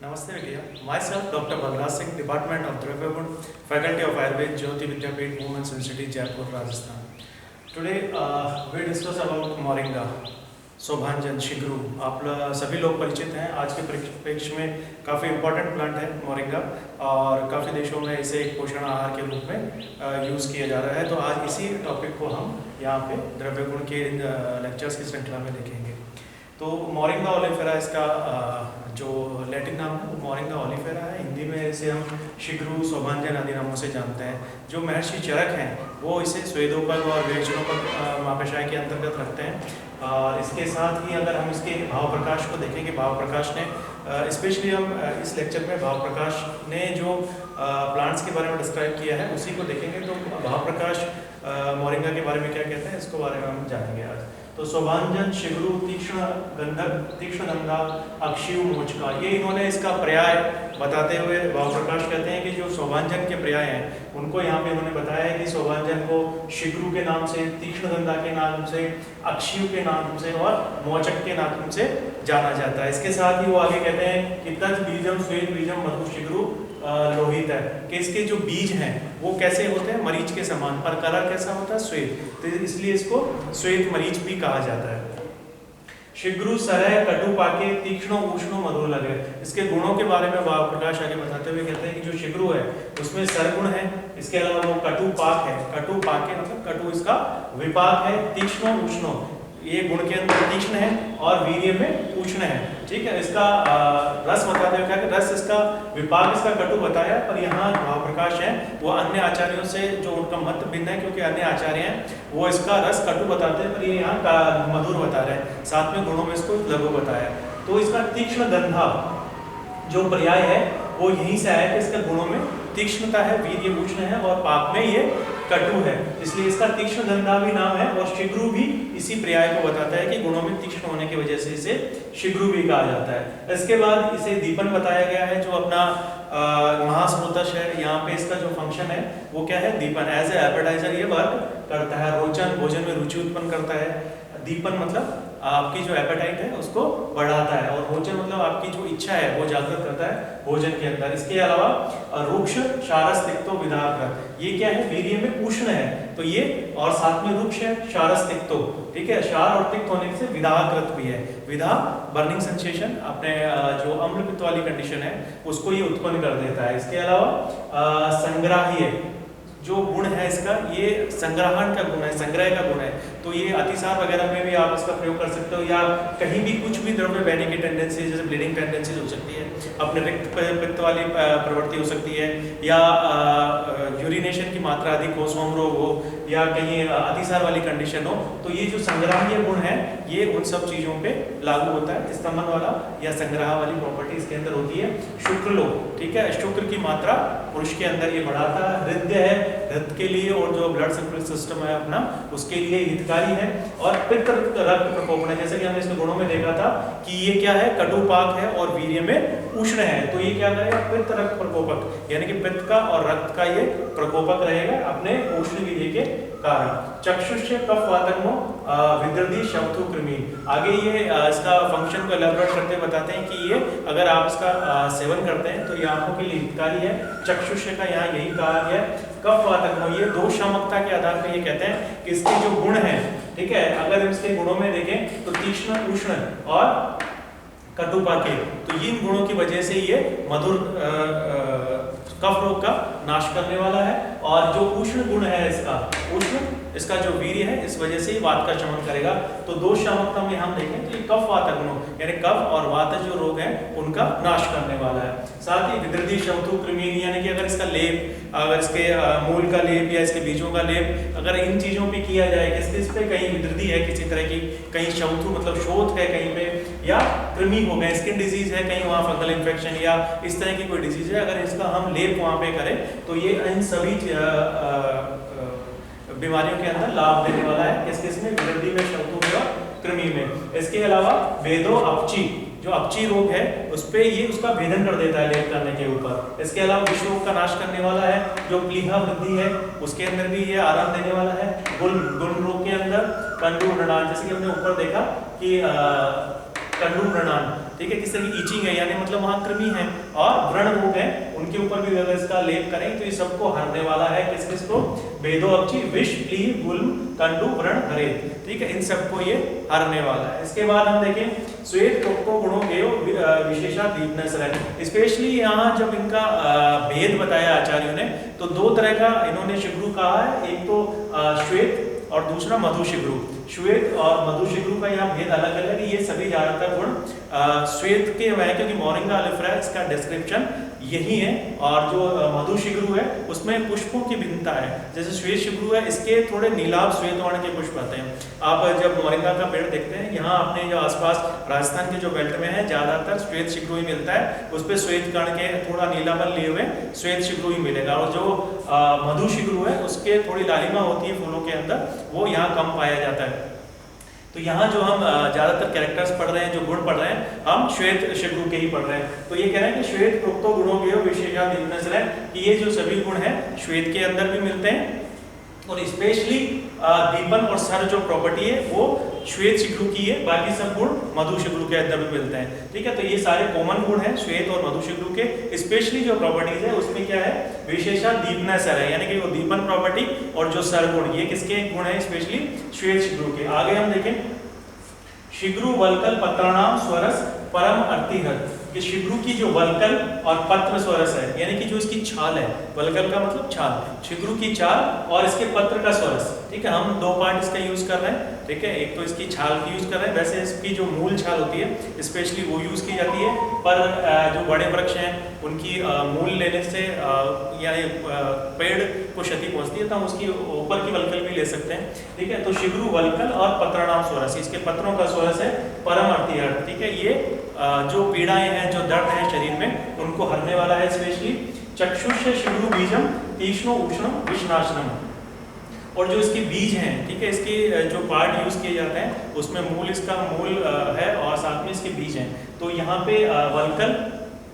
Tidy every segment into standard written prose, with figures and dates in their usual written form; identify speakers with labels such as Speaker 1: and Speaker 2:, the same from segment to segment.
Speaker 1: Namaste Vidya. Myself, Dr. Balraj Singh, Department of Dravyagund, Faculty of Ayurved, Jyoti Vidyapeeth, Women's University, Jaipur, Rajasthan. Today we discuss about moringa, शोभांजन, शिगरू। आप सभी लोग परिचित हैं। आज के परिप्रेक्ष्य में काफ़ी इम्पोर्टेंट प्लांट है मोरिंगा और काफ़ी देशों में इसे एक पोषण आहार के रूप में यूज़ किया जा रहा है। तो आज इसी टॉपिक को हम यहाँ पे द्रव्यगुण के लेक्चर्स की श्रृंखला में देखेंगे। तो मोरिंगा ओलिफेरा इसका जो लैटिन नाम है वो मोरिंगा ओलिफेरा है। हिंदी में इसे हम शिगरू, शोभांजन आदि नामों से जानते हैं। जो महर्षि चरक हैं वो इसे स्वेदोपग और विवेचनोपग महाकषाय के अंतर्गत रखते हैं। इसके साथ ही अगर हम इसके भाव प्रकाश को देखेंगे, भाव प्रकाश ने स्पेशली हम इस लेक्चर में भाव प्रकाश ने जो प्लांट्स के बारे में डिस्क्राइब किया है उसी को देखेंगे। तो भाव प्रकाश मोरिंगा के बारे में क्या कहते हैं इसको बारे में हम जानेंगे आज। तो शोभांजन, शिगरू, तीक्ष्ण गंधा, अक्षियु, मोचका, ये इन्होंने इसका पर्याय बताते हुए भाव प्रकाश कहते हैं कि जो शोभांजन के पर्याय हैं उनको यहाँ पे उन्होंने बताया है कि शोभांजन को शिगरू के नाम से, तीक्ष्ण गंधा के नाम से, अक्षियु के नाम से और मोचक के नाम से जाना जाता है। इसके साथ ही वो आगे कहते हैं कि तज बीजम श्वेत बीजम मधु शिगरू लोहित है कि इसके जो बीज हैं वो कैसे होते हैं, मरीच के समान, पर कलर कैसा होता है, श्वेत, तो इसलिए इसको श्वेत मरीच भी कहा जाता है। शिगरू सरह कटु पाके तीक्ष्ण उष्ण मधुर लगे। इसके गुणों के बारे में भाव प्रकाश आगे बताते हुए कहते हैं कि जो शिगरू है उसमें सरगुण है, इसके अलावा वो कटु पाक है, कटु पाके मतलब कटु इसका विपाक है, तीक्ष्ण उष्ण ये गुण के अंदर तीक्ष्ण है और वीर्य में उष्ण है। ठीक है, इसका रस बताते हुए क्या कि रस इसका विपाक इसका कटु बताया, पर यहाँ भाव प्रकाश है वो अन्य आचार्यों से जो उनका मत भिन्न है, क्योंकि अन्य आचार्य हैं वो इसका रस कटु बताते हैं पर ये यहाँ का मधुर बता रहे हैं, साथ में गुणों में इसको लघु बताया। तो इसका तीक्ष्ण गंधा जो पर्याय है वो यहीं से आया कि इसके गुणों में तीक्ष्णता है, वीर्य उष्ण है और पाक में ये कटु है, इसलिए इसका तीक्ष्ण गंधा भी नाम है। और शिगरू भी इसी पर्याय को बताता है कि गुणों में तीक्ष्ण होने की वजह से इसे शिगरू भी कहा जाता है। इसके बाद इसे दीपन बताया गया है जो अपना महास्रोतश है। यहाँ पे इसका जो फंक्शन है वो क्या है, दीपन, एज ए एपेटाइजर ये वर्क करता है, रोचन भोजन में रुचि उत्पन्न करता है। दीपन मतलब आपकी जो एपेटाइट है उसको बढ़ाता है और भोजन मतलब आपकी जो इच्छा है वो जागृत करता है भोजन के अंदर। इसके अलावा रुक्ष क्षारस तिक्तो विदाहकृत, ये क्या है, वीर्य में उष्ण है तो ये, और साथ में रुक्ष है, क्षारस तिक्तो, ठीक है, क्षार और तिक्त होने से विदाहकृत भी है। विदा बर्निंग सेंसेशन, अपने जो अम्ल पित्त वाली कंडीशन है उसको ये उत्पन्न कर देता है। इसके अलावा संग्राह्य जो गुण है इसका, ये संग्रहण का गुण है, संग्रह का गुण है, तो ये अतिसार वगैरह में भी आप इसका प्रयोग कर सकते हो, या कहीं भी कुछ भी द्रव्य बहने की टेंडेंसी जैसे ब्लीडिंग टेंडेंसी हो सकती है, अपने रिक्त पित्त वाली प्रवृत्ति हो सकती है, या यूरिनेशन की मात्रा अधिक हो, सोम रोग हो, या कहीं अतिसार वाली कंडीशन हो, तो ये जो संग्राह्य गुण है ये उन सब चीजों पे लागू होता है। स्तमन वाला या संग्रह वाली प्रॉपर्टी इसके अंदर होती है। शुक्र लोग, ठीक है, शुक्र की मात्रा पुरुष के अंदर ये बढ़ाता है। हृदय है, हृदय के लिए और जो ब्लड सर्कुलेशन सिस्टम है अपना उसके लिए हितकारी है। और पित्त रक्त प्रकोपन है, जैसे कि हमने इसके गुणों में देखा था कि ये क्या है, कटुपाक है और वीर्य में उष्ण है, तो ये क्या करेगा, पित्त रक्त प्रकोपक, यानी कि पित्त का और रक्त का ये प्रकोपक रहेगा अपने उष्ण वीर्य के कारण। चक्षुष्य कफ वातकमो विद्रदी शब्दु कृमि, आगे ये इसका फंक्शन को एलैबोरेट करते बताते हैं कि ये अगर आप इसका सेवन करते हैं तो ये आंखों के लिए हितकारी है। चक्षुष्य का यहाँ यही कहा गया है। कफ वातकमो, ये दोष शामकता के आधार पर ये कहते हैं कि इसके जो गुण हैं, ठीक है, अगर इसके गुणों में देखें तो तीक्ष्ण, उष्ण और कटुपाके, तो इन गुणों की वजह से ये मधुर कफ रोग का नाश करने वाला है। और जो उष्ण गुण है इसका, उष्ण इसका जो वीर्य है इस वजह से वात का शमन करेगा। तो दोष शामकता में हम देखें तो ये कफ वात गुणों यानी कफ और वात जो रोग है उनका नाश करने वाला है। साथ ही विद्रदी शब्दु कृमि, यानी कि अगर इसका लेप, अगर इसके मूल का लेप या इसके बीजों का लेप अगर इन चीजों पे किया जाए, इस पे कहीं विद्रदी है किसी तरह की, कहीं शौथु मतलब शोथ है कहीं पे, या कृमि हो गए, स्किन डिजीज है कहीं, वहाँ फंगल इन्फेक्शन या इस तरह की कोई डिजीज है, अगर इसका हम लेप वहाँ पे करें तो ये इन सभी बीमारियों के अंदर लाभ देने वाला है। किस किस में, विद्रदी में, शौथु में और कृमि में। इसके अलावा वेदो अपची, जो अपची रोग है उस पे ये उसका भेदन कर देता है लेप करने के ऊपर। इसके अलावा विष रोग का नाश करने वाला है। जो प्लीहा वृद्धि है उसके अंदर भी ये आराम देने वाला है। गुण रोग के अंदर कंडू मृणाल, जैसे कि हमने ऊपर देखा कि कंडू मृणाल ठीक है, किसी की ईचिंग है यानी मतलब वहाँ कृमि है, और व्रण रोग है उनके ऊपर भी अगर इसका लेप करें तो ये सबको हरने वाला है। किस किस को? बेदो अपची, विष, प्लीह, गुल्म, कंडू, व्रण, हरेत, ठीक है, इन सबको ये हरने वाला है। इसके बाद हम देखें श्वेत प्रोक्तो गुणों के विशेषा दीपनेस है। स्पेशली यहाँ जब इनका भेद बताया आचार्यों ने तो दो तरह का इन्होंने शिग्रू कहा है, एक तो श्वेत और दूसरा मधु शिग्रू। श्वेत और मधु शिग्रू का यहाँ भेद अलग अलग है। ये सभी ज्यादातर गुण श्वेत के हैं क्योंकि मोरिंगा ऑलिफेरा इसका डिस्क्रिप्शन यही है, और जो मधु शिग्रू है उसमें पुष्पों की भिन्नता है। जैसे श्वेत शिग्रू है इसके थोड़े नीलाभ श्वेत वर्ण के पुष्प आते हैं। आप जब मोरिंगा का पेड़ देखते हैं यहाँ अपने जो आसपास राजस्थान के जो बेल्ट में है ज्यादातर श्वेत शिग्रू ही मिलता है, उस पर श्वेत कर्ण के थोड़ा नीलापन लिए हुए श्वेत शिग्रू ही मिलेगा, और जो मधु शिग्रू है उसके थोड़ी लालिमा होती है फूलों के अंदर, वो यहाँ कम पाया जाता है। तो यहाँ जो हम ज्यादातर कैरेक्टर्स पढ़ रहे हैं, जो गुण पढ़ रहे हैं, हम श्वेत शिग्रू के ही पढ़ रहे हैं। तो ये कह रहे हैं कि श्वेत प्रोक्तो गुणों के विशेषा दीपनेस है कि ये जो सभी गुण हैं श्वेत के अंदर भी मिलते हैं, और स्पेशली दीपन और सर जो प्रॉपर्टी है वो श्वेत शिग्रू की है, बाकी सब गुण मधु शिग्रू के अंदर भी मिलते हैं। ठीक है, तो ये सारे कॉमन गुण हैं श्वेत और मधु शिग्रू के। स्पेशली जो प्रॉपर्टीज है उसमें क्या है? विशेषा दीपना सर है, यानी कि वो दीपन प्रॉपर्टी और जो सर गुण, ये किसके गुण है? स्पेशली श्वेत शिग्रू के। आगे हम देखें शिग्रू वल्कल पत्राणाम स्वरस परम अर्तिहत। ये शिग्रू की जो वल्कल और पत्र स्वरस है, यानी कि जो इसकी छाल है, वल्कल का मतलब छाल, शिग्रू की छाल और इसके पत्र का स्वरस। ठीक है, हम दो पार्ट इसका यूज कर रहे हैं। ठीक है, एक तो इसकी छाल की यूज कर रहे हैं, वैसे इसकी जो मूल छाल होती है स्पेशली वो यूज की जाती है, पर जो बड़े वृक्ष हैं उनकी मूल लेने से यानी पेड़ को क्षति पहुंचती है तो हम उसकी ऊपर की वल्कल भी ले सकते हैं। ठीक है, तो शिग्रू वल्कल और पत्राणाम स्वरस, इसके पत्रों का स्वरस है परम अर्तिहत। ठीक है, ये जो पीड़ाएं हैं, जो दर्द है शरीर में, उनको हरने वाला है। स्पेशली चक्षुष शिग्रू बीजम तीक्ष्णो उष्णम विषनाशनम, और जो इसके बीज हैं, ठीक है, इसके जो पार्ट यूज किए जाते हैं उसमें मूल इसका मूल है और साथ में इसके बीज हैं। तो यहाँ पे वल्कल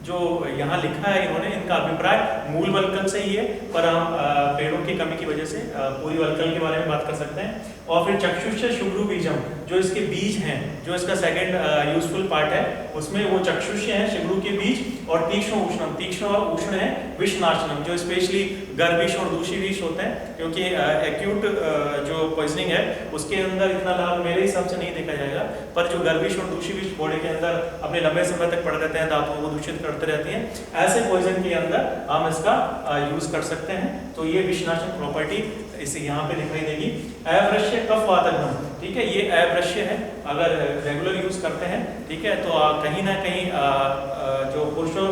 Speaker 1: जो यहाँ लिखा है इन्होंने, इनका अभिप्राय मूल वल्कल से ही है, पर हम पेड़ों की कमी की वजह से पूरी वल्कल के बारे में बात कर सकते हैं। और फिर चक्षुष शिग्रू बीजम, जो इसके बीज हैं, जो इसका सेकंड यूजफुल पार्ट है, उसमें वो चक्षुष हैं शिग्रू के बीज, और तीक्ष्ण उष्णम, तीक्ष्ण और उष्ण है विषनाशनम, जो स्पेशली गर्विष और दूषी विष होते हैं, क्योंकि एक्यूट जो पॉइजनिंग है उसके अंदर इतना लाभ मेरे हिसाब से नहीं देखा जाएगा, पर जो गर्विष और दूषी विष बॉडी के अंदर अपने लंबे समय तक पड़ रहते हैं, दांतों को दूषित करते रहती हैं, ऐसे पॉइजन के अंदर हम इसका यूज कर सकते हैं। तो ये विषनाशक प्रॉपर्टी इसे यहाँ पे दिखाई देगी। अवृश्य कफ वातकम, ठीक है, ये अवृश्य है, अगर रेगुलर यूज करते हैं, ठीक है, तो कहीं ना कहीं जो पुरुषों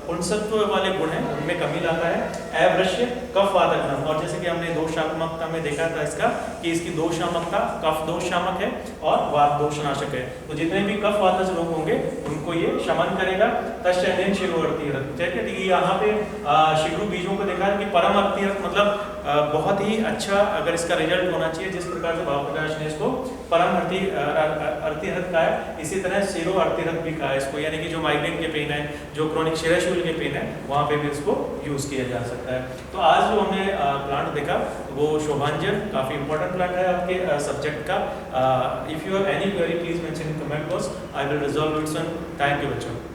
Speaker 1: पुंसत्व वाले गुण हैं उनमें कमी लाता है। अवृश्य कफ वातकम, और जैसे कि हमने दोषात्मकता में देखा था इसका कि इसकी दोषात्मकता कफ दोष शामक है और वात दोषनाशक है। तो जितने भी कफ वातज रोग होंगे उनको ये शमन करेगा। तस्यन शिग्रू अर्तिहत, ठीक है, यहाँ पे शिग्रू बीजों को देखा है कि परम अर्तिहत मतलब बहुत ही अच्छा अगर इसका रिजल्ट होना चाहिए, जिस प्रकार से भाव प्रकाश ने इसको परम अर्तिहत कहा है, इसी तरह शिरो अर्तिहत भी कहा है इसको, यानी कि जो माइग्रेन के पेन है, जो क्रोनिक शिराशूल के पेन है, वहाँ पे भी इसको यूज किया जा सकता है। तो आज जो हमने प्लांट देखा वो शोभांजन, काफी इंपॉर्टेंट प्लांट है आपके सब्जेक्ट का। If you have any query please mention in comment box, I will resolve it soon. Thank you बच्चों।